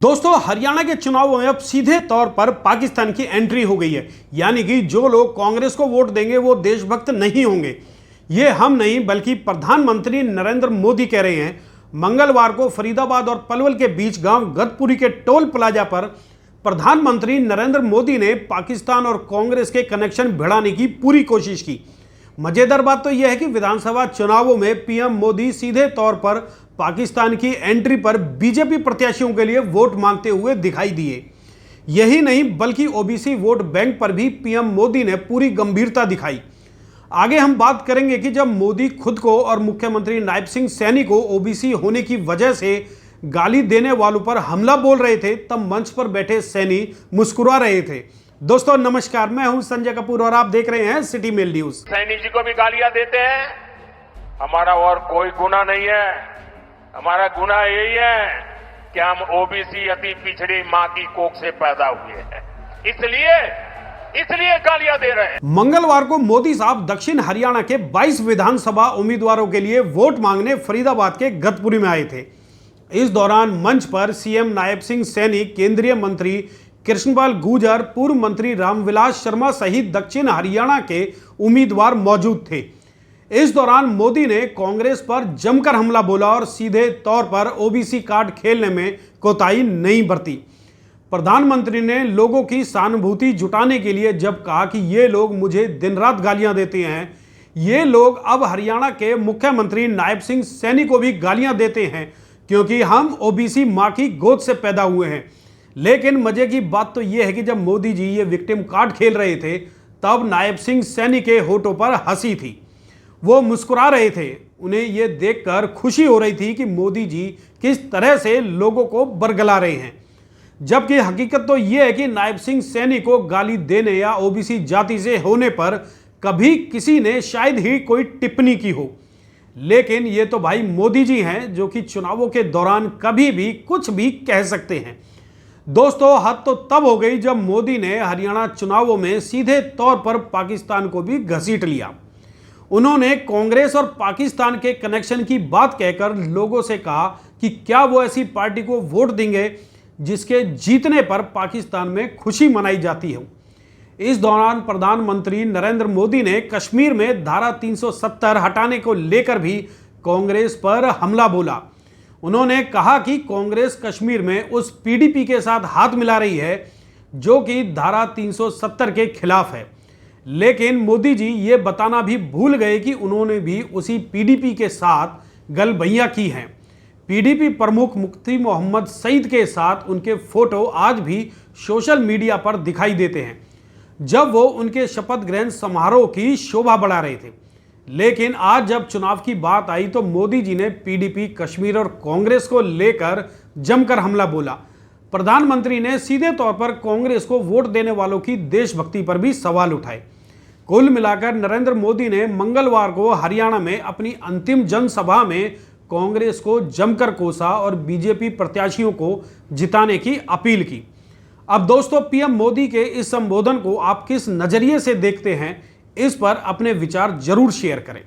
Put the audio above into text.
दोस्तों, हरियाणा के चुनावों में अब सीधे तौर पर पाकिस्तान की एंट्री हो गई है। यानी कि जो लोग कांग्रेस को वोट देंगे वो देशभक्त नहीं होंगे। ये हम नहीं बल्कि प्रधानमंत्री नरेंद्र मोदी कह रहे हैं। मंगलवार को फरीदाबाद और पलवल के बीच गांव गतपुरी के टोल प्लाजा पर प्रधानमंत्री नरेंद्र मोदी ने पाकिस्तान और कांग्रेस के कनेक्शन भिड़ाने की पूरी कोशिश की। मजेदार बात तो यह है कि विधानसभा चुनावों में पीएम मोदी सीधे तौर पर पाकिस्तान की एंट्री पर बीजेपी प्रत्याशियों के लिए वोट मांगते हुए दिखाई दिए। यही नहीं बल्कि ओबीसी वोट बैंक पर भी पीएम मोदी ने पूरी गंभीरता दिखाई। आगे हम बात करेंगे कि जब मोदी खुद को और मुख्यमंत्री नायब सिंह सैनी को ओबीसी होने की वजह से गाली देने वालों पर हमला बोल रहे थे, तब मंच पर बैठे सैनी मुस्कुरा रहे थे। दोस्तों नमस्कार, मैं हूं संजय कपूर और आप देख रहे हैं city mail news. Saini ji को भी गालियां देते हैं, हमारा और कोई गुनाह नहीं है। हमारा गुनाह यही है कि हम ओबीसी अति पिछड़ी मां की कोख से पैदा हुए हैं, इसलिए गालियां दे रहे हैं। मंगलवार को मोदी साहब दक्षिण हरियाणा के 22 विधानसभा उम्मीदवारों के लिए वोट मांगने फरीदाबाद के गतपुरी में आए थे। इस दौरान मंच पर सीएम नायब सिंह सैनी, केंद्रीय मंत्री कृष्णपाल गुर्जर, पूर्व मंत्री रामविलास शर्मा सहित दक्षिण हरियाणा के उम्मीदवार मौजूद थे। इस दौरान मोदी ने कांग्रेस पर जमकर हमला बोला और सीधे तौर पर ओबीसी कार्ड खेलने में कोताही नहीं बरती। प्रधानमंत्री ने लोगों की सहानुभूति जुटाने के लिए जब कहा कि ये लोग मुझे दिन रात गालियां देते हैं, ये लोग अब हरियाणा के मुख्यमंत्री नायब सिंह सैनी को भी गालियां देते हैं क्योंकि हम ओबीसी मां की गोद से पैदा हुए हैं। लेकिन मजे की बात तो यह है कि जब मोदी जी ये विक्टिम कार्ड खेल रहे थे तब नायब सिंह सैनी के होठों पर हंसी थी, वो मुस्कुरा रहे थे। उन्हें यह देखकर खुशी हो रही थी कि मोदी जी किस तरह से लोगों को बरगला रहे हैं। जबकि हकीकत तो यह है कि नायब सिंह सैनी को गाली देने या ओबीसी जाति से होने पर कभी किसी ने शायद ही कोई टिप्पणी की हो। लेकिन ये तो भाई मोदी जी हैं जो कि चुनावों के दौरान कभी भी कुछ भी कह सकते हैं। दोस्तों, हद तो तब हो गई जब मोदी ने हरियाणा चुनावों में सीधे तौर पर पाकिस्तान को भी घसीट लिया। उन्होंने कांग्रेस और पाकिस्तान के कनेक्शन की बात कहकर लोगों से कहा कि क्या वो ऐसी पार्टी को वोट देंगे जिसके जीतने पर पाकिस्तान में खुशी मनाई जाती हो। इस दौरान प्रधानमंत्री नरेंद्र मोदी ने कश्मीर में धारा 370 हटाने को लेकर भी कांग्रेस पर हमला बोला। उन्होंने कहा कि कांग्रेस कश्मीर में उस पीडीपी के साथ हाथ मिला रही है जो कि धारा 370 के खिलाफ है। लेकिन मोदी जी ये बताना भी भूल गए कि उन्होंने भी उसी पीडीपी के साथ गलबैयां की हैं। पीडीपी प्रमुख मुफ्ती मोहम्मद सईद के साथ उनके फोटो आज भी सोशल मीडिया पर दिखाई देते हैं जब वो उनके शपथ ग्रहण समारोह की शोभा बढ़ा रहे थे। लेकिन आज जब चुनाव की बात आई तो मोदी जी ने पीडीपी, कश्मीर और कांग्रेस को लेकर जमकर हमला बोला। प्रधानमंत्री ने सीधे तौर पर कांग्रेस को वोट देने वालों की देशभक्ति पर भी सवाल उठाए। कुल मिलाकर नरेंद्र मोदी ने मंगलवार को हरियाणा में अपनी अंतिम जनसभा में कांग्रेस को जमकर कोसा और बीजेपी प्रत्याशियों को जिताने की अपील की। अब दोस्तों, पीएम मोदी के इस संबोधन को आप किस नजरिए से देखते हैं, इस पर अपने विचार जरूर शेयर करें।